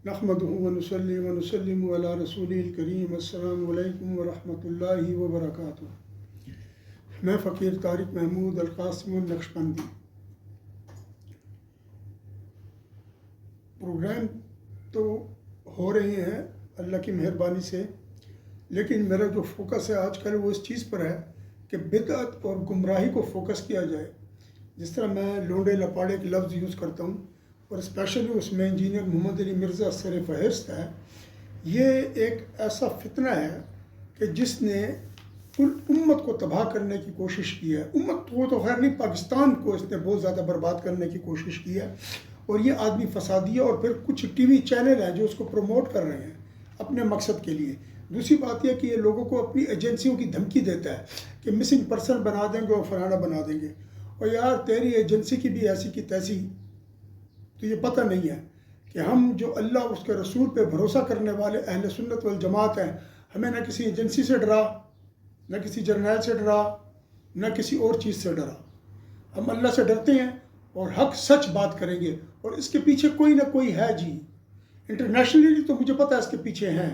نحمدہ ونصلی ونسلم علی رسولہ الکریم۔ السلام علیکم ورحمۃ اللہ وبرکاتہ۔ میں فقیر طارق محمود القاسم النقشبندی۔ پروگرام تو ہو رہے ہیں اللہ کی مہربانی سے، لیکن میرا جو فوکس ہے آج کل وہ اس چیز پر ہے کہ بدعت اور گمراہی کو فوکس کیا جائے۔ جس طرح میں لونڈے لپاڑے کے لفظ یوز کرتا ہوں، اور اسپیشلی اس میں انجینئر محمد علی مرزا سر فہرست ہے۔ یہ ایک ایسا فتنہ ہے کہ جس نے کل امت کو تباہ کرنے کی کوشش کی ہے۔ امت کو تو خیر نہیں، پاکستان کو اس نے بہت زیادہ برباد کرنے کی کوشش کی ہے، اور یہ آدمی فسادی ہے، اور پھر کچھ ٹی وی چینل ہیں جو اس کو پروموٹ کر رہے ہیں اپنے مقصد کے لیے۔ دوسری بات یہ کہ یہ لوگوں کو اپنی ایجنسیوں کی دھمکی دیتا ہے کہ مسنگ پرسن بنا دیں گے اور فلانا بنا دیں گے، اور یار تیری ایجنسی کی بھی ایسی کی تیسی، تو یہ پتہ نہیں ہے کہ ہم جو اللہ اور اس کے رسول پہ بھروسہ کرنے والے اہل سنت والجماعت ہیں، ہمیں نہ کسی ایجنسی سے ڈرا، نہ کسی جرنیل سے ڈرا، نہ کسی اور چیز سے ڈرا۔ ہم اللہ سے ڈرتے ہیں اور حق سچ بات کریں گے، اور اس کے پیچھے کوئی نہ کوئی ہے جی۔ انٹرنیشنلی تو مجھے پتہ ہے اس کے پیچھے ہیں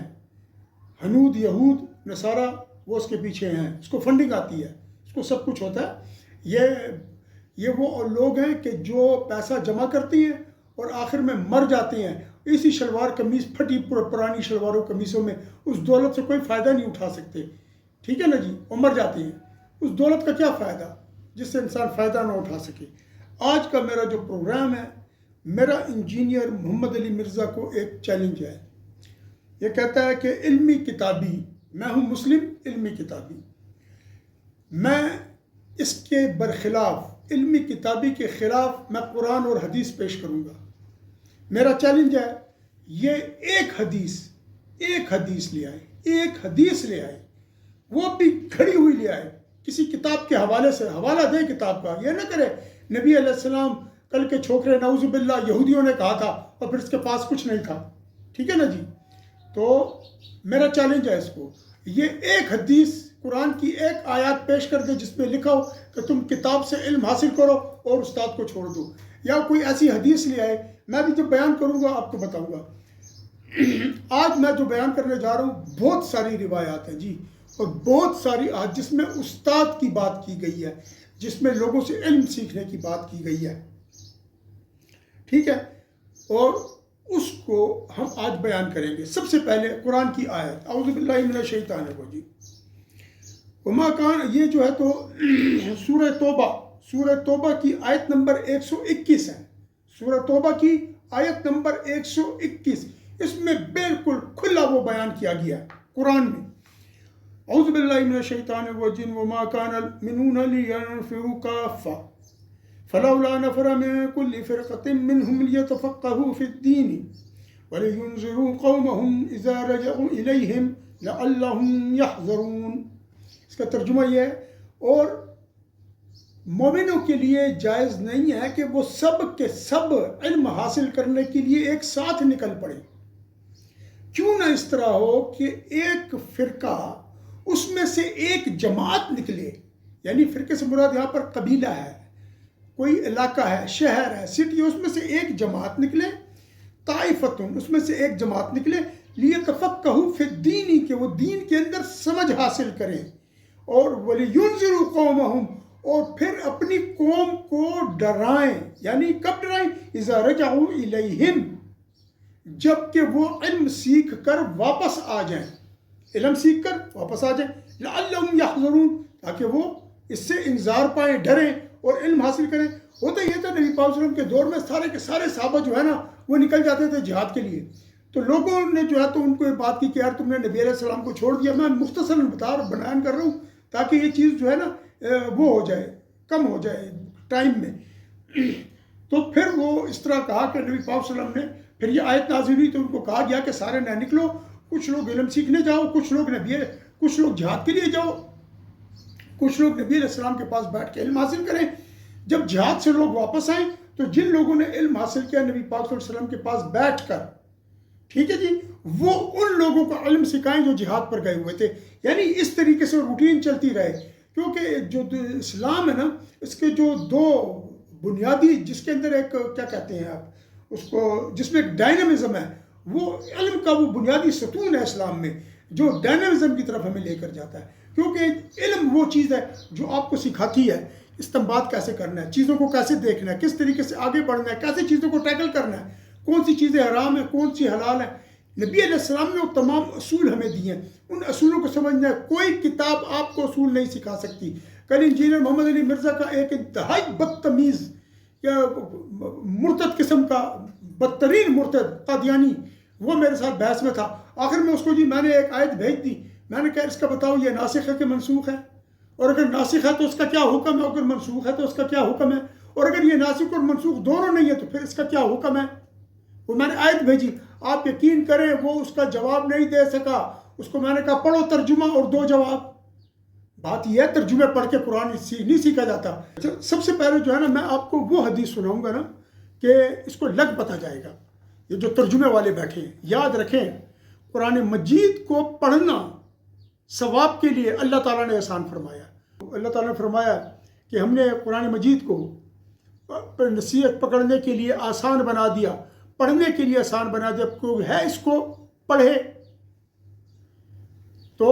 ہنود، یہود، نصارہ، وہ اس کے پیچھے ہیں، اس کو فنڈنگ آتی ہے، اس کو سب کچھ ہوتا ہے۔ یہ وہ لوگ ہیں کہ جو پیسہ جمع کرتی ہیں اور آخر میں مر جاتے ہیں اسی شلوار قمیض، پھٹی پرانی شلواروں قمیصوں میں، اس دولت سے کوئی فائدہ نہیں اٹھا سکتے، ٹھیک ہے نا جی، اور مر جاتے ہیں۔ اس دولت کا کیا فائدہ جس سے انسان فائدہ نہ اٹھا سکے۔ آج کا میرا جو پروگرام ہے، میرا انجینئر محمد علی مرزا کو ایک چیلنج ہے۔ یہ کہتا ہے کہ علمی کتابی، میں ہوں مسلم علمی کتابی، میں اس کے برخلاف، علمی کتابی کے خلاف میں قرآن اور حدیث پیش کروں گا۔ میرا چیلنج ہے، یہ ایک حدیث لے آئے، ایک حدیث لے آئے، وہ بھی کھڑی ہوئی لے آئے، کسی کتاب کے حوالے سے، حوالہ دے کتاب کا۔ یہ نہ کرے نبی علیہ السلام کل کے چھوکرے نعوذ باللہ یہودیوں نے کہا تھا اور پھر اس کے پاس کچھ نہیں تھا، ٹھیک ہے نا جی۔ تو میرا چیلنج ہے اس کو، یہ ایک حدیث قرآن کی ایک آیات پیش کر دے جس میں لکھا ہو کہ تم کتاب سے علم حاصل کرو اور استاد کو چھوڑ دو، یا کوئی ایسی حدیث لے آئے۔ میں بھی جب بیان کروں گا آپ کو بتاؤں گا۔ آج میں جو بیان کرنے جا رہا ہوں، بہت ساری روایات ہیں جی، اور بہت ساری آج جس میں استاد کی بات کی گئی ہے، جس میں لوگوں سے علم سیکھنے کی بات کی گئی ہے، ٹھیک ہے، اور اس کو ہم آج بیان کریں گے۔ سب سے پہلے قرآن کی آیت، اعوذ باللہ من الشیطان الرجیم۔ وما کان، یہ جو ہے تو سورہ توبہ کی آیت نمبر 121 ہے۔ سورہ توبہ کی آیت نمبر 121، اس میں بالکل کھلا وہ بیان کیا گیا ہے قرآن میں۔ اعوذ باللہ من الشیطان الرجیم، وما کان المؤمنون لینفروا کافہ فلولا نفر من كل فرقة منهم ليتفقهوا في الدين ولينذروا قومهم إذا رجعوا إليهم لعلهم يحذرون۔ اس کا ترجمہ یہ ہے، اور مومنوں کے لیے جائز نہیں ہے کہ وہ سب کے سب علم حاصل کرنے کے لیے ایک ساتھ نکل پڑے۔ کیوں نہ اس طرح ہو کہ ایک فرقہ، اس میں سے ایک جماعت نکلے، یعنی فرقے سے مراد یہاں پر قبیلہ ہے، کوئی علاقہ ہے، شہر ہے، سٹی، اس میں سے ایک جماعت نکلے، طائفتن، اس میں سے ایک جماعت نکلے، لیتفقہوا فی الدین، کہ وہ دین کے اندر سمجھ حاصل کریں، اور ولینذروا قومہم، اور پھر اپنی قوم کو ڈرائیں۔ یعنی کب ڈرائیں؟ اذا رجعوا الیہم، جب کہ وہ علم سیکھ کر واپس آ جائیں، علم سیکھ کر واپس آ جائیں، لعلہم یحذرون، تاکہ وہ اس سے انذار پائیں، ڈریں اور علم حاصل کریں۔ ہوتا یہ تھا نبی پاک صلی اللہ علیہ وسلم کے دور میں سارے کے سارے صحابہ جو ہے نا، وہ نکل جاتے تھے جہاد کے لیے، تو لوگوں نے جو ہے تو ان کو یہ بات کی کہ یار تم نے نبی علیہ السلام کو چھوڑ دیا۔ میں مختصراً بیان کر رہا ہوں تاکہ یہ چیز جو ہے نا وہ ہو جائے، کم ہو جائے ٹائم میں۔ تو پھر وہ اس طرح کہا کہ نبی پاک صلی اللہ علیہ وسلم نے، پھر یہ آیت نازل ہوئی تو ان کو کہا گیا کہ سارے نہ نکلو، کچھ لوگ علم سیکھنے جاؤ، کچھ لوگ جہاد کے لیے جاؤ، کچھ لوگ نبی علیہ السلام کے پاس بیٹھ کے علم حاصل کریں۔ جب جہاد سے لوگ واپس آئیں تو جن لوگوں نے علم حاصل کیا نبی پاک صلی اللہ علیہ وسلم کے پاس بیٹھ کر، ٹھیک ہے جی، وہ ان لوگوں کو علم سکھائیں جو جہاد پر گئے ہوئے تھے۔ یعنی اس طریقے سے روٹین چلتی رہے، کیونکہ جو اسلام ہے نا، اس کے جو دو بنیادی، جس کے اندر ایک کیا کہتے ہیں آپ اس کو، جس میں ایک ڈائنامزم ہے، وہ علم کا وہ بنیادی ستون ہے اسلام میں جو ڈائنامزم کی طرف ہمیں لے کر جاتا ہے، کیونکہ علم وہ چیز ہے جو آپ کو سکھاتی ہے استنباط کیسے کرنا ہے، چیزوں کو کیسے دیکھنا ہے، کس طریقے سے آگے بڑھنا ہے، کیسے چیزوں کو ٹیکل کرنا ہے، کون سی چیزیں حرام ہیں، کون سی حلال ہیں۔ نبی علیہ السلام نے وہ تمام اصول ہمیں دیے ہیں، ان اصولوں کو سمجھنا ہے۔ کوئی کتاب آپ کو اصول نہیں سکھا سکتی۔ کل انجینئر محمد علی مرزا کا ایک انتہائی بدتمیز یا مرتد قسم کا بدترین مرتد قادیانی وہ میرے ساتھ بحث میں تھا۔ آخر میں اس کو میں نے ایک آیت بھیج دی، میں نے کہا اس کا بتاؤ یہ ناسخ ہے کہ منسوخ ہے، اور اگر ناسخ ہے تو اس کا کیا حکم ہے، اگر منسوخ ہے تو اس کا کیا حکم ہے، اور اگر یہ ناسخ اور منسوخ دونوں نہیں ہے تو پھر اس کا کیا حکم ہے۔ وہ میں نے آیت بھیجی، آپ یقین کریں وہ اس کا جواب نہیں دے سکا۔ اس کو میں نے کہا پڑھو ترجمہ اور دو جواب۔ بات یہ ہے ترجمے پڑھ کے قرآن نہیں سیکھا جاتا۔ سب سے پہلے جو ہے نا میں آپ کو وہ حدیث سناؤں گا نا کہ اس کو لگ پتہ جائے گا۔ یہ جو ترجمے والے بیٹھے ہیں یاد رکھیں، قرآن مجید کو پڑھنا ثواب کے لیے اللہ تعالیٰ نے آسان فرمایا۔ اللہ تعالیٰ نے فرمایا کہ ہم نے قرآن مجید کو نصیحت پکڑنے کے لیے آسان بنا دیا، پڑھنے کے لیے آسان بنا دیا، کوئی ہے اس کو پڑھے تو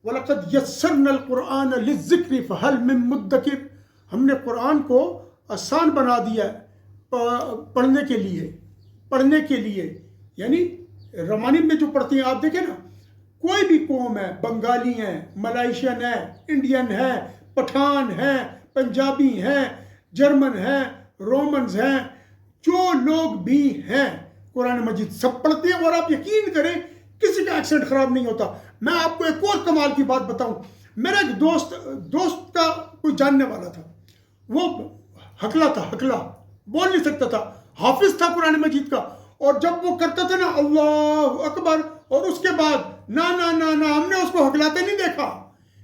وَلَقَدْ يَسَّرْنَا الْقُرْآنَ لِلذِّكْرِ فَهَلْ مِن مُدَّكِرٍ، ہم نے قرآن کو آسان بنا دیا پڑھنے کے لیے، یعنی رمانی میں جو پڑھتے ہیں آپ دیکھیں نا، کوئی بھی قوم ہے، بنگالی ہیں، ملائیشین ہے، انڈین ہے، پٹھان ہیں، پنجابی ہیں، جرمن ہیں، رومنز ہیں، جو لوگ بھی ہیں قرآن مجید سب پڑھتے ہیں، اور آپ یقین کریں کسی کا ایکسنٹ خراب نہیں ہوتا۔ میں آپ کو ایک اور کمال کی بات بتاؤں، میرا ایک دوست کا کوئی جاننے والا تھا، وہ ہکلا بول نہیں سکتا تھا، حافظ تھا قرآن مجید کا، اور جب وہ کرتا تھا نا اللہ اکبر، اور اس کے بعد نا ہم نے اس کو ہکلاتے نہیں دیکھا۔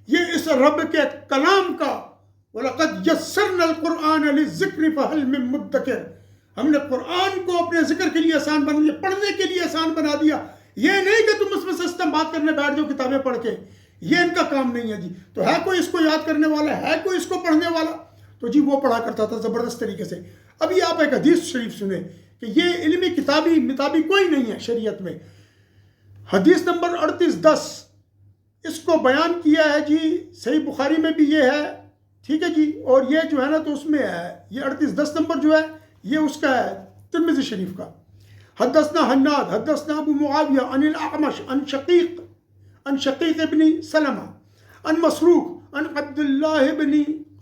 یہ اس رب کے کلام کا وَلَقَدْ يَسَّرْنَا الْقُرْآنَ لِلذِّكْرِ فَهَلْ مِن مُدَّكِرٍ، ہم نے قرآن کو اپنے ذکر کے لیے آسان بنا دیا، پڑھنے کے لیے آسان بنا دیا۔ یہ نہیں کہ تم اس میں سے استنباط کرنے بیٹھ جاؤ کتابیں پڑھ کے، یہ ان کا کام نہیں ہے جی۔ تو ہے کوئی اس کو یاد کرنے والا، ہے کوئی اس کو پڑھنے والا، تو جی وہ پڑھا کرتا تھا زبردست طریقے سے۔ ابھی آپ ایک حدیث شریف سنیں کہ یہ علمی کتابی متابی کوئی نہیں ہے شریعت میں۔ حدیث نمبر 3810 اس کو بیان کیا ہے جی، صحیح بخاری میں بھی یہ ہے، ٹھیک ہے جی، اور یہ جو ہے نا تو اس میں ہے، یہ 3810 نمبر جو ہے یہ اس کا ہے ترمذی شریف کا۔ حدثنا حناد حدثنا ابو معاویہ عن الاعمش عن شقیق ابن سلمہ عن مسروق عن عبد اللہ بن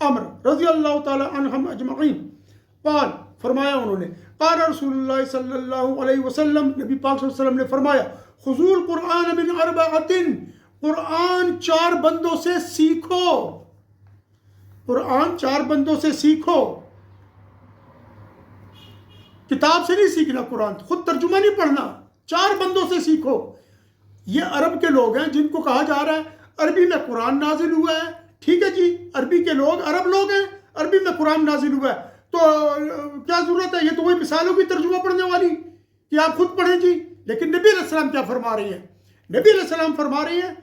عمرو رضی اللہ تعالی عنہم اجمعین قال، فرمایا انہوں نے، قال رسول اللہ صلی اللہ علیہ وسلم، نبی پاک صلی اللہ علیہ وسلم نے فرمایا، خذوا القرآن من اربعۃ، قرآن 4 بندوں سے سیکھو، قرآن 4 بندوں سے سیکھو۔ کتاب سے نہیں سیکھنا قرآن، خود ترجمہ نہیں پڑھنا، 4 بندوں سے سیکھو۔ یہ عرب کے لوگ ہیں جن کو کہا جا رہا ہے عربی میں قرآن نازل ہوا ہے، ٹھیک ہے جی، عربی کے لوگ عرب لوگ ہیں، عربی میں قرآن نازل ہوا ہے، تو کیا ضرورت ہے، یہ تو وہی مثالوں کی ترجمہ پڑھنے والی کہ آپ خود پڑھیں جی۔ لیکن نبی علیہ السلام کیا فرما رہی ہیں؟ نبی علیہ السلام فرما رہی ہیں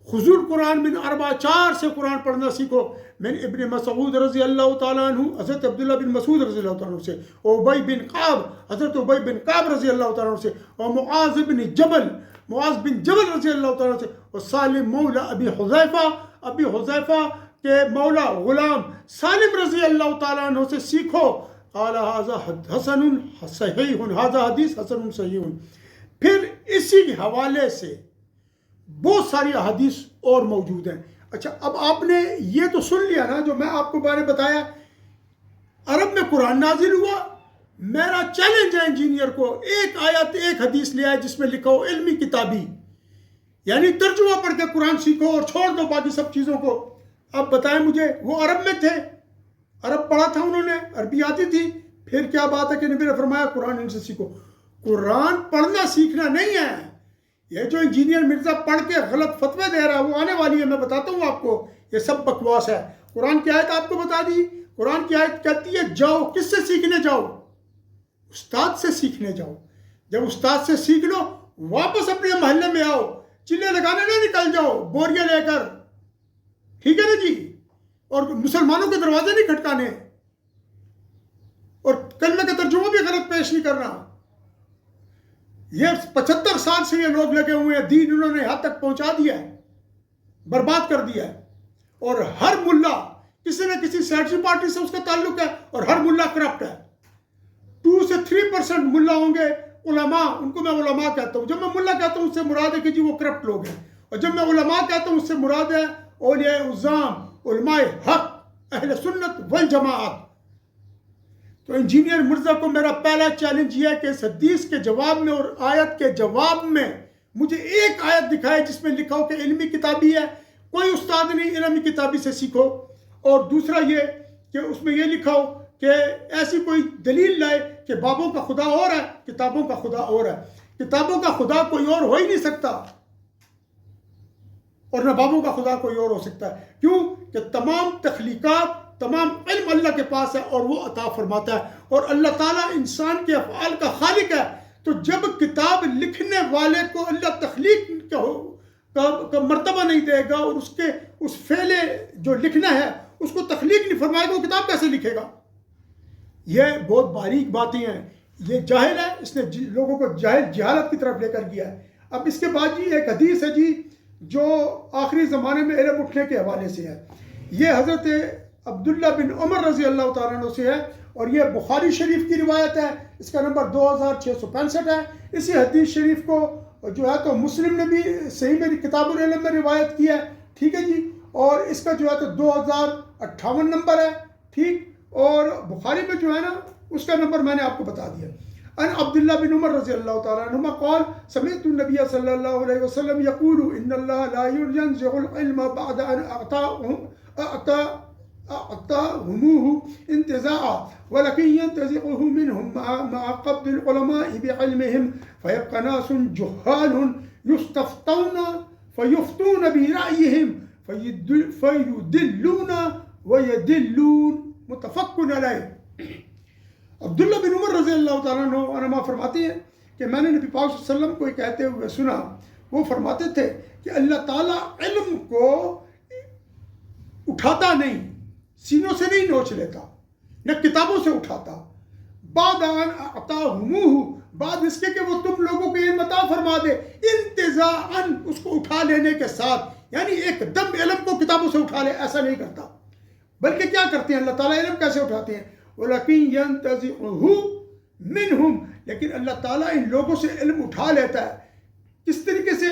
خذوا القرآن من اربع، 4 سے قرآن پڑھنا سیکھو۔ من ابن مسعود رضی اللہ تعالیٰ عنہ، حضرت عبداللہ بن مسعود رضی اللہ تعالیٰ عنہ سے، اور ابی بن کعب، حضرت ابی بن کعب رضی اللہ تعالیٰ عنہ سے، اور معاذ بن جبل رضی اللہ تعالیٰ عنہ سے، اور سالم مولا ابی حذیفہ کے مولا غلام سالم رضی اللہ تعالیٰ عنہ سے سیکھو۔ قال ھذا حسن صحیح، ھذا حدیث حسن صحیح۔ پھر اسی حوالے سے بہت ساری احادیث اور موجود ہیں۔ اچھا، اب آپ نے یہ تو سن لیا نا جو میں آپ کو بارے بتایا، عرب میں قرآن نازل ہوا۔ میرا چیلنج ہے انجینئر کو، ایک آیت ایک حدیث لے آئے جس میں لکھا ہو علمی کتابی، یعنی ترجمہ پڑھ کے قرآن سیکھو اور چھوڑ دو باقی سب چیزوں کو۔ اب بتائیں مجھے، وہ عرب میں تھے، عرب پڑھا تھا انہوں نے، عربی آتی تھی، پھر کیا بات ہے کہ نبی نے فرمایا قرآن ان سے سیکھو۔ قرآن پڑھنا سیکھنا نہیں ہے۔ یہ جو انجینئر مرزا پڑھ کے غلط فتوے دے رہا ہے وہ آنے والی ہے، میں بتاتا ہوں آپ کو، یہ سب بکواس ہے۔ قرآن کی آیت آپ کو بتا دی، قرآن کی آیت کہتی ہے جاؤ، کس سے سیکھنے جاؤ؟ استاد سے سیکھنے جاؤ۔ جب استاد سے سیکھ لو واپس اپنے محلے میں آؤ، چلے لگانے نہ نکل جاؤ بوریاں لے کر، ٹھیک ہے نا جی، اور مسلمانوں کے دروازے نہیں کھٹکانے، اور کلمے کا ترجمہ بھی غلط پیش نہیں کرنا۔ یہ 75 سال سے یہ لوگ لگے ہوئے ہیں، دین انہوں نے یہاں تک پہنچا دیا ہے، برباد کر دیا ہے. اور ہر ملا کسی نہ کسی سیاسی پارٹی سے اس کا تعلق ہے، اور ہر ملا کرپٹ ہے. 2 سے 3% ملا ہوں گے علماء، ان کو میں علماء کہتا ہوں. جب میں ملا کہتا ہوں اس سے مراد ہے کہ جی وہ کرپٹ لوگ ہیں، اور جب میں علماء کہتا ہوں اس سے مراد ہے اولیاء عظام، علماء حق، اہل سنت والجماعت. تو انجینئر مرزا کو میرا پہلا چیلنج یہ ہے کہ اس حدیث کے جواب میں اور آیت کے جواب میں مجھے ایک آیت دکھائے جس میں لکھا ہو کہ علمی کتابی ہے. کوئی استاد نہیں، علمی کتابی سے سیکھو. اور دوسرا یہ کہ اس میں یہ لکھا ہو کہ ایسی کوئی دلیل لائے کہ بابوں کا خدا اور ہے، کتابوں کا خدا اور ہے. کتابوں کا خدا کوئی اور ہو ہی نہیں سکتا، اور نہ بابوں کا خدا کوئی اور ہو سکتا ہے. کیوں کہ تمام تخلیقات، تمام علم اللہ کے پاس ہے اور وہ عطا فرماتا ہے. اور اللہ تعالیٰ انسان کے افعال کا خالق ہے. تو جب کتاب لکھنے والے کو اللہ تخلیق کا مرتبہ نہیں دے گا، اور اس فعل جو لکھنا ہے اس کو تخلیق نہیں فرمائے گا، وہ کتاب کیسے لکھے گا؟ یہ بہت باریک باتیں ہیں. یہ جاہل ہے، اس نے لوگوں کو جہالت کی طرف لے کر گیا ہے. اب اس کے بعد جی ایک حدیث ہے جی جو آخری زمانے میں علم اٹھنے کے حوالے سے ہے. یہ حضرت عبداللہ بن عمر رضی اللہ تعالیٰ عنہ سے ہے، اور یہ بخاری شریف کی روایت ہے. اس کا نمبر 2665 ہے. اسی حدیث شریف کو جو ہے تو مسلم نے بھی صحیح میں کتاب العلم میں روایت کی ہے، ٹھیک ہے جی. اور اس کا جو ہے تو 2058 نمبر ہے، ٹھیک. اور بخاری میں جو ہے نا اس کا نمبر میں نے آپ کو بتا دیا. ان عبداللہ بن عمر رضی اللہ تعالیٰ عنہما قال سمعت النبی صلی اللہ علیہ وسلم يقول ان اللہ لا ينزع العلم بعد ان اعطاهموه انتزاعا ولكن ينتزعه منهم مع قبض العلماء بعلمهم فيبقى ناس جهال يستفتون فيفتون برأيهم فيدلون ويدلون. متفق علیہ. عبداللہ بن عمر رضی اللہ تعالیٰ عنہ فرماتے ہیں کہ میں نے نبی پاک صلی اللہ علیہ وسلم کو کہتے ہوئے سنا. وہ فرماتے تھے کہ اللہ تعالیٰ علم کو اٹھاتا نہیں، سینوں سے نہیں نوچ لیتا، نہ کتابوں سے اٹھاتا. بعد ان اعطاہموہ، بعد اس کے کہ وہ تم لوگوں کو علم عطا فرما دے، انتزاعاً اس کو اٹھا لینے کے ساتھ، یعنی ایک دم علم کو کتابوں سے اٹھا لے، ایسا نہیں کرتا. بلکہ کیا کرتے ہیں؟ اللہ تعالیٰ علم کیسے اٹھاتے ہیں؟ وَلَكِنْ يَنْتَزِعُهُ مِنْهُمْ، لیکن اللہ تعالیٰ ان لوگوں سے علم اٹھا لیتا ہے. کس طریقے سے؟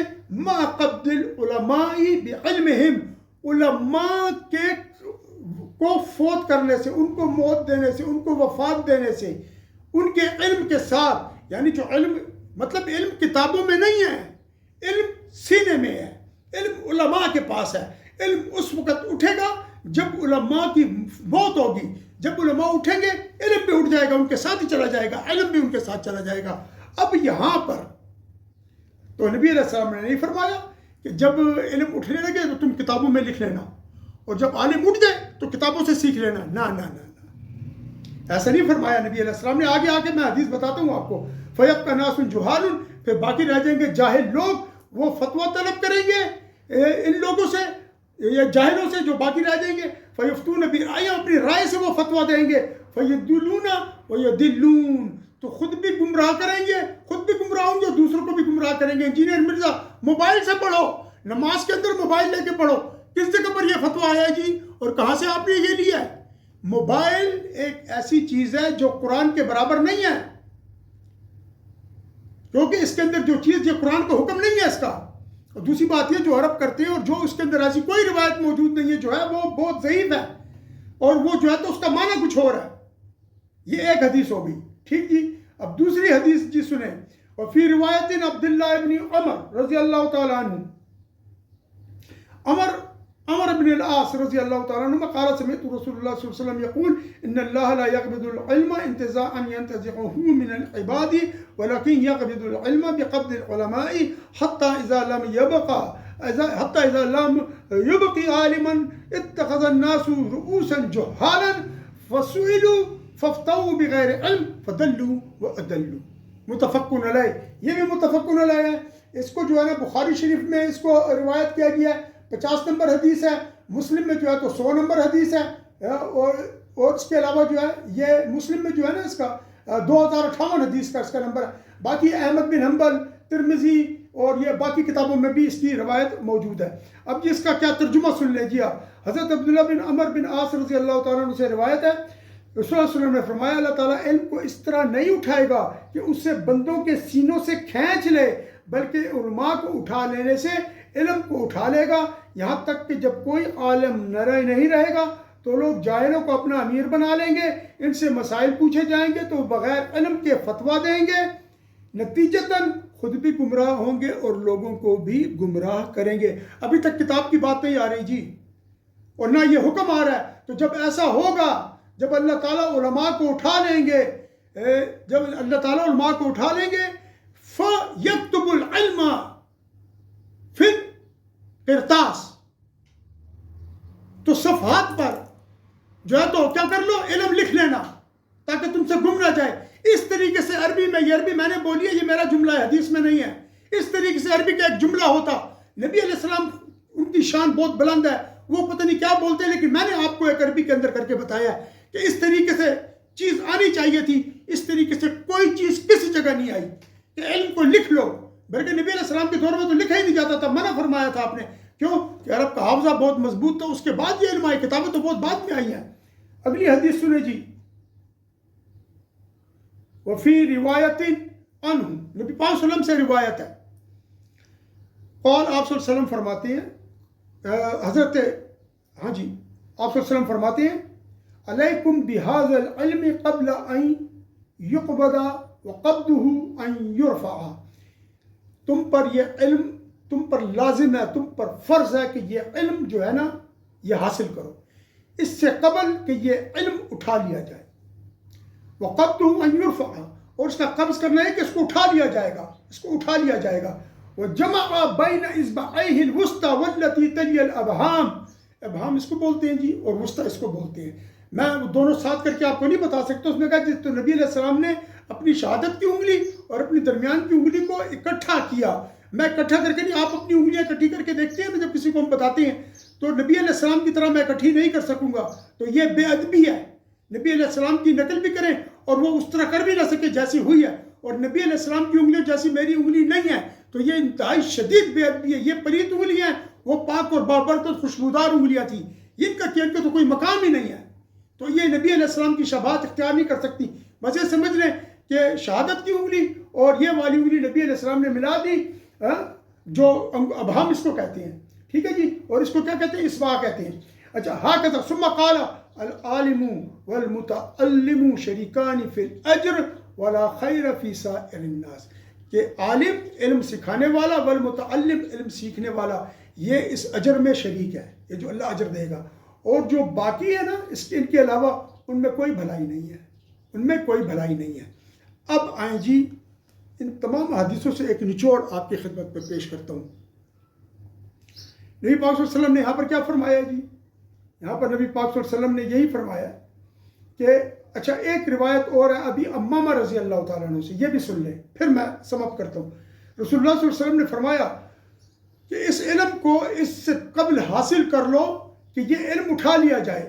مَا قَبْضِ الْعُلَمَاءِ بِعِلْمِهِمْ، علماء کو فوت کرنے سے، ان کو موت دینے سے، ان کو وفات دینے سے، ان کے علم کے ساتھ. یعنی جو علم، مطلب علم کتابوں میں نہیں ہے، علم سینے میں ہے، علم علماء کے پاس ہے. علم اس وقت اٹھے گا جب علماء کی موت ہوگی. جب علماء اٹھیں گے علم بھی اٹھ جائے گا، ان کے ساتھ ہی چلا جائے گا، علم بھی ان کے ساتھ چلا جائے گا. اب یہاں پر تو نبی علیہ السلام نے نہیں فرمایا کہ جب علم اٹھنے لگے تو تم کتابوں میں لکھ لینا، اور جب عالم اٹھ جائے تو کتابوں سے سیکھ لینا. نہ، ایسا نہیں فرمایا نبی علیہ السلام نے. آگے آ کے میں حدیث بتاتا ہوں آپ کو. فَيَبْقَى نَاسٌ جُهَالٌ، پھر باقی رہ جائیں گے جاہل لوگ، وہ فتویٰ طلب کریں گے ان لوگوں سے یا جاہلوں سے جو باقی رہ جائیں گے. فَيُفْتُونَ بِرَأْيِهِمْ، اپنی رائے سے وہ فتویٰ دیں گے. فَيُضِلُّونَ وَيُضِلُّونَ، تو خود بھی گمراہ کریں گے، خود بھی گمراہ ہوں گے، دوسروں کو بھی گمراہ کریں گے. انجینئر مرزا موبائل سے پڑھو، نماز کے اندر موبائل لے کے پڑھو. کس جگہ پر یہ فتویٰ آیا جی، اور کہاں سے آپ نے یہ لیا ہے؟ موبائل ایک ایسی چیز ہے جو قرآن کے برابر نہیں ہے، کیونکہ اس کے اندر جو چیز، یہ قرآن کا حکم نہیں ہے اس کا. اور دوسری بات یہ جو عرب کرتے ہیں اور جو اس کے اندر ایسی کوئی روایت موجود نہیں ہے، جو ہے وہ بہت ضعیف ہے، اور وہ جو ہے تو اس کا معنی کچھ اور ہے. یہ ایک حدیث ہو گئی، ٹھیک جی. اب دوسری حدیث جی سنیں. وفی روایت عبداللہ ابن عمر رضی اللہ تعالیٰ عنہ، عمر بن العاص رضی اللہ تعالیٰ عنہ قال سمعت رسول اللہ صلی اللہ علیہ وسلم يقول ان اللہ لا يقبض العلم انتزاعا ينتزعه من العباد ولكن يقبض العلم بقبض العلماء حتى اذا لم يبق عالما اتخذ الناس رؤوسا جهالا فسئلوا فافتوا بغیر علم فضلوا واضلوا. متفق علیہ. یہ بھی متفق علیہ ہے. اس کو جو ہے نا بخاری شریف میں اس کو روایت کیا گیا ہے، 50 نمبر حدیث ہے. مسلم میں جو ہے تو 100 نمبر حدیث ہے. اور اس کے علاوہ جو ہے یہ مسلم میں جو ہے نا اس کا 2058 حدیث کا اس کا نمبر ہے. باقی احمد بن حنبل، ترمذی اور یہ باقی کتابوں میں بھی اس کی روایت موجود ہے۔ اب اس کا کیا ترجمہ سن لیجیے آپ۔ حضرت عبداللہ بن عمر بن عاص رضی اللہ تعالیٰ عنہ سے روایت ہے، رسول اللہ صلی اللہ علیہ وسلم نے فرمایا اللہ تعالیٰ علم کو اس طرح نہیں اٹھائے گا کہ اسے بندوں کے سینوں سے کھینچ لے، بلکہ علماء کو اٹھا لینے سے علم کو اٹھا لے گا، یہاں تک کہ جب کوئی عالم نہیں رہے گا تو لوگ جاہلوں کو اپنا امیر بنا لیں گے، ان سے مسائل پوچھے جائیں گے تو بغیر علم کے فتویٰ دیں گے، نتیجتاً خود بھی گمراہ ہوں گے اور لوگوں کو بھی گمراہ کریں گے۔ ابھی تک کتاب کی بات نہیں آ رہی جی، اور نہ یہ حکم آ رہا ہے۔ تو جب ایسا ہوگا، جب اللہ تعالیٰ علماء کو اٹھا لیں گے، جب اللہ تعالیٰ علماء کو اٹھا لیں گے، فَيَكْتُبُ الْعِلْمَ فِي الْقِرْطَاسِ، تو صفحات پر جو ہے تو کیا کر لو، علم لکھ لینا تاکہ تم سے گم نہ جائے۔ اس طریقے سے عربی میں، یہ عربی میں نے بولی ہے، یہ میرا جملہ ہے، حدیث میں نہیں ہے، اس طریقے سے عربی کا ایک جملہ ہوتا۔ نبی علیہ السلام ان کی شان بہت بلند ہے، وہ پتہ نہیں کیا بولتے ہیں، لیکن میں نے آپ کو ایک عربی کے اندر کر کے بتایا کہ اس طریقے سے چیز آنی چاہیے تھی۔ اس طریقے سے کوئی چیز کسی جگہ نہیں آئی کہ علم کو لکھ لو، بلکہ نبی علیہ السلام کے دور میں تو لکھا ہی نہیں جاتا تھا، منع فرمایا تھا آپ نے۔ کیوں؟ کہ عرب کا حافظہ بہت مضبوط تھا، اس کے بعد یہ علم آئی، کتابیں تو بہت بعد میں آئی ہیں۔ اگلی حدیث سنیں جی، وفی روایت عنہ، نبی پاک صلی اللہ علیہ وسلم سے روایت ہے، قال آپ صلی اللہ علیہ وسلم فرماتے ہیں، حضرت آپ صلی اللہ علیہ وسلم فرماتے ہیں علیکم بہذا العلم قبل ان یقبض وقبضہ ان یرفع، تم پر یہ علم، تم پر لازم ہے، تم پر فرض ہے کہ یہ علم جو ہے نا یہ حاصل کرو، اس سے قبل کہ یہ علم اٹھا لیا جائے۔ وقبضہ ان یرفع، اور اس کا قبض کرنا ہے کہ اس کو اٹھا لیا جائے گا، اس کو اٹھا لیا جائے گا۔ وجمع بین اصبعیہ الوسطی والتی تلی الابہام، ابہام اس کو بولتے ہیں جی اور وسطی اس کو بولتے ہیں۔ میں دونوں ساتھ کر کے آپ کو نہیں بتا سکتا۔ اس نے کہا تو نبی علیہ السلام نے اپنی شہادت کی انگلی اور اپنی درمیان کی انگلی کو اکٹھا کیا۔ میں اکٹھا کر کے نہیں، آپ اپنی انگلیاں اکٹھی کر کے دیکھتے ہیں نا جب کسی کو ہم بتاتے ہیں، تو نبی علیہ السلام کی طرح میں اکٹھی نہیں کر سکوں گا، تو یہ بے ادبی ہے۔ نبی علیہ السلام کی نقل بھی کریں اور وہ اس طرح کر بھی نہ سکے جیسی ہوئی ہے، اور نبی علیہ السلام کی انگلی جیسی میری انگلی نہیں ہے، تو یہ انتہائی شدید بے ادبی ہے۔ یہ پلیت انگلی ہیں، وہ پاک اور بابرکت خوشبودار انگلیاں تھیں، ان کا کھیل کے تو کوئی مقام ہی نہیں ہے، تو یہ نبی علیہ السلام کی شفاعت اختیار نہیں کر سکتی۔ بس یہ سمجھ لیں کہ شہادت کی انگلی اور یہ والی انگلی نبی علیہ السلام نے ملا دی، جو ابہام اس کو کہتے ہیں، ٹھیک ہے جی، اور اس کو کیا کہتے ہیں؟ اصبع کہتے ہیں۔ اچھا، ہاکذا ثم قال العالم والمتعلم شریکان فی الاجر ولا خیر فی سائر الناس، کہ عالم علم سکھانے والا والمتعلم علم سیکھنے والا یہ اس اجر میں شریک ہے، یہ جو اللہ اجر دے گا، اور جو باقی ہے نا ان کے علاوہ ان میں کوئی بھلائی نہیں ہے، ان میں کوئی بھلائی نہیں ہے۔ اب آئیں جی ان تمام حدیثوں سے ایک نچوڑ آپ کی خدمت پر پیش کرتا ہوں۔ نبی پاک صلی اللہ علیہ وسلم نے یہاں پر کیا فرمایا جی؟ یہاں پر نبی پاک صلی اللہ علیہ وسلم نے یہی فرمایا کہ اچھا ایک روایت اور ہے ابھی امامہ رضی اللہ تعالیٰ عنہ سے، یہ بھی سن لیں پھر میں سم اپ کرتا ہوں۔ رسول اللہ صلی اللہ علیہ وسلم نے فرمایا کہ اس علم کو اس سے قبل حاصل کر لو کہ یہ علم اٹھا لیا جائے،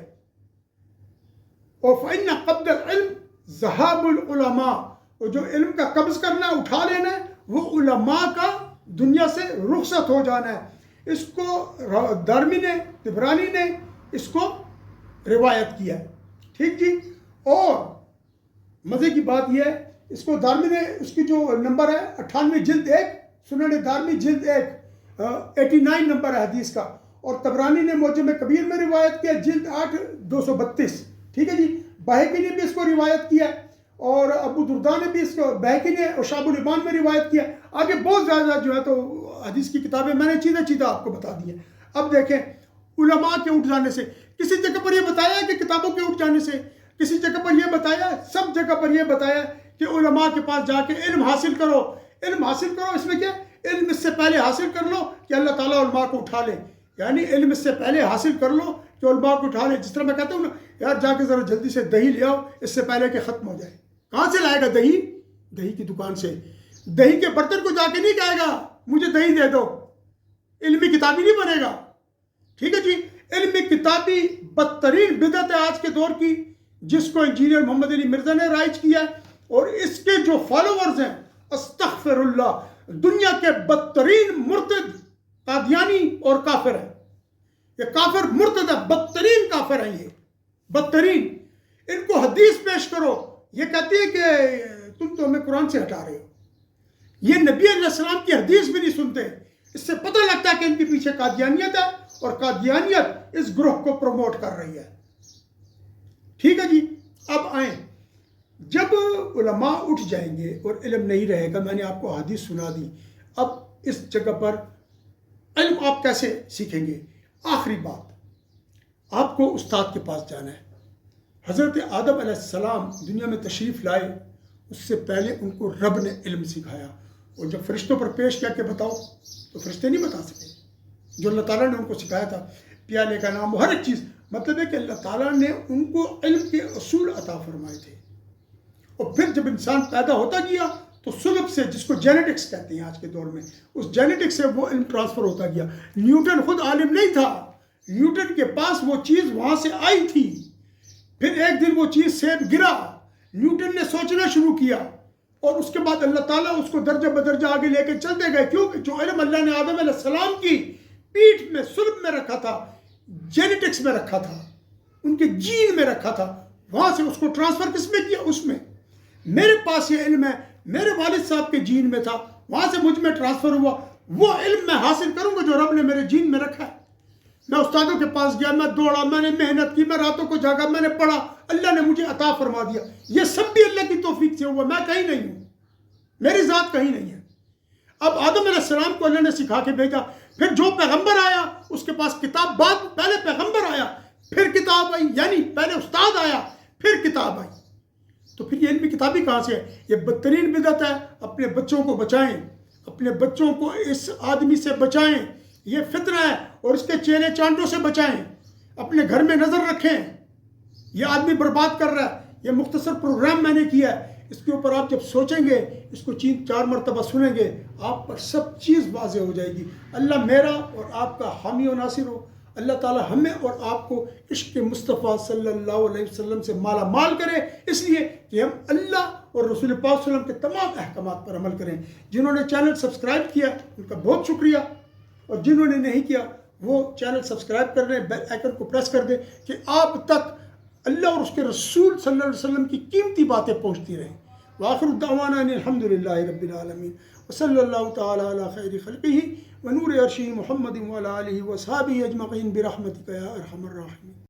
اور فَإِنَّ قَبْضَ الْعِلْمِ ذَهَابُ الْعُلَمَاء، اور جو علم کا قبض کرنا ہے، اٹھا لینا ہے، وہ علماء کا دنیا سے رخصت ہو جانا ہے۔ اس کو دارمی نے، طبرانی نے اس کو روایت کیا ہے، ٹھیک جی۔ اور مزے کی بات یہ ہے، اس کو دارمی نے، اس کی جو نمبر ہے 98 جلد 1، سنن دارمی جلد 1 89 نمبر ہے حدیث کا، اور طبرانی نے معجم کبیر میں روایت کیا جلد 8 232، ٹھیک ہے جی۔ بہقی نے بھی اس کو روایت کیا، اور ابو درداء نے بھی اس کو، بہقی نے اور شعب الایمان میں روایت کیا۔ آگے بہت زیادہ جو ہے تو حدیث کی کتابیں میں نے چیزیں آپ کو بتا دی ہیں۔ اب دیکھیں علماء کے اٹھ جانے سے، کسی جگہ پر یہ بتایا کہ کتابوں کے اٹھ جانے سے، کسی جگہ پر یہ بتایا، سب جگہ پر یہ بتایا کہ علماء کے پاس جا کے علم حاصل کرو، علم حاصل کرو۔ اس میں کیا؟ علم اس سے پہلے حاصل کر لو کہ اللہ تعالیٰ علماء کو اٹھا لے، یعنی علم اس سے پہلے حاصل کر لو کہ علماء کو اٹھا لے۔ جس طرح میں کہتا ہوں نا، یار جا کے ذرا جلدی سے دہی لے آؤ اس سے پہلے کہ ختم ہو جائے۔ کہاں سے لائے گا دہی؟ دہی کی دکان سے۔ دہی کے برتن کو جا کے نہیں کہے گا مجھے دہی دے دو، علمی کتابی نہیں بنے گا، ٹھیک ہے جی۔ علمی کتابی بدترین بدعت ہے آج کے دور کی، جس کو انجینئر محمد علی مرزا نے رائج کیا ہے، اور اس کے جو فالوورز ہیں استغفر اللہ، دنیا کے بدترین مرتد قادیانی اور کافر ہے. یہ کافر مرتد ہے، بدترین کافر ہیں، یہ بدترین. ان کو حدیث پیش کرو، یہ کہتے ہیں کہ تم تو ہمیں قرآن سے ہٹا رہے ہو. یہ نبی علیہ السلام کی حدیث بھی نہیں سنتے. اس سے پتہ لگتا ہے کہ ان کے پیچھے قادیانیت ہے اور قادیانیت اس گروہ کو پروموٹ کر رہی ہے. ٹھیک ہے جی. اب آئیں، جب علماء اٹھ جائیں گے اور علم نہیں رہے گا، میں نے آپ کو حدیث سنا دی، اب اس جگہ پر علم آپ کیسے سیکھیں گے؟ آخری بات، آپ کو استاد کے پاس جانا ہے. حضرت آدم علیہ السلام دنیا میں تشریف لائے، اس سے پہلے ان کو رب نے علم سکھایا. اور جب فرشتوں پر پیش کیا کہ بتاؤ، تو فرشتے نہیں بتا سکے. جو اللہ تعالیٰ نے ان کو سکھایا تھا، پیالے کا نام، ہر ایک چیز، مطلب ہے کہ اللہ تعالیٰ نے ان کو علم کے اصول عطا فرمائے تھے. اور پھر جب انسان پیدا ہوتا گیا تو سلب سے، جس کو جینیٹکس کہتے ہیں آج کے دور میں، اس جینیٹکس سے وہ علم ٹرانسفر ہوتا گیا. نیوٹن خود عالم نہیں تھا، نیوٹن کے پاس وہ چیز وہاں سے آئی تھی. پھر ایک دن وہ چیز سیب گرا، نیوٹن نے سوچنا شروع کیا، اور اس کے بعد اللہ تعالیٰ اس کو درجہ بدرجہ آگے لے کے چلتے گئے. کیونکہ جو علم اللہ نے آدم علیہ السلام کی پیٹھ میں، سلب میں رکھا تھا، جینیٹکس میں رکھا تھا، ان کے جین میں رکھا تھا، وہاں سے اس کو ٹرانسفر کس میں کیا؟ اس میں. میرے پاس یہ علم ہے، میرے والد صاحب کے جین میں تھا، وہاں سے مجھ میں ٹرانسفر ہوا. وہ علم میں حاصل کروں گا جو رب نے میرے جین میں رکھا ہے. میں استادوں کے پاس گیا، میں دوڑا، میں نے محنت کی، میں راتوں کو جاگا، میں نے پڑھا، اللہ نے مجھے عطا فرما دیا. یہ سب بھی اللہ کی توفیق سے ہوا، میں کہیں نہیں ہوں، میری ذات کہیں نہیں ہے. اب آدم علیہ السلام کو اللہ نے سکھا کے بھیجا. پھر جو پیغمبر آیا اس کے پاس کتاب، بعد پہلے پیغمبر آیا پھر کتاب آئی، یعنی پہلے استاد آیا پھر کتاب آئی. تو پھر یہ علمی کتابی کہاں سے ہے؟ یہ بدترین بدعت ہے. اپنے بچوں کو بچائیں، اپنے بچوں کو اس آدمی سے بچائیں. یہ فتنہ ہے، اور اس کے چیلے چانٹوں سے بچائیں. اپنے گھر میں نظر رکھیں، یہ آدمی برباد کر رہا ہے. یہ مختصر پروگرام میں نے کیا ہے، اس کے اوپر آپ جب سوچیں گے، اس کو 4 مرتبہ سنیں گے، آپ پر سب چیز واضح ہو جائے گی. اللہ میرا اور آپ کا حامی و ناصر ہو. اللہ تعالی ہمیں اور آپ کو عشق مصطفیٰ صلی اللہ علیہ وسلم سے مالا مال کرے، اس لیے کہ ہم اللہ اور رسول پاک صلی اللہ علیہ وسلم کے تمام احکامات پر عمل کریں. جنہوں نے چینل سبسکرائب کیا ان کا بہت شکریہ، اور جنہوں نے نہیں کیا وہ چینل سبسکرائب کر لیں، بیل آئیکن کو پریس کر دیں کہ آپ تک اللہ اور اس کے رسول صلی اللہ علیہ وسلم کی قیمتی باتیں پہنچتی رہیں. وآخر دعوانا ان الحمدللہ رب العالمین، وصلی اللہ تعالی علی خیر خلقہ ونور عرشہ محمد وعلی آلہ وصحبہ اجمعین برحمتک یا ارحم الراحمین.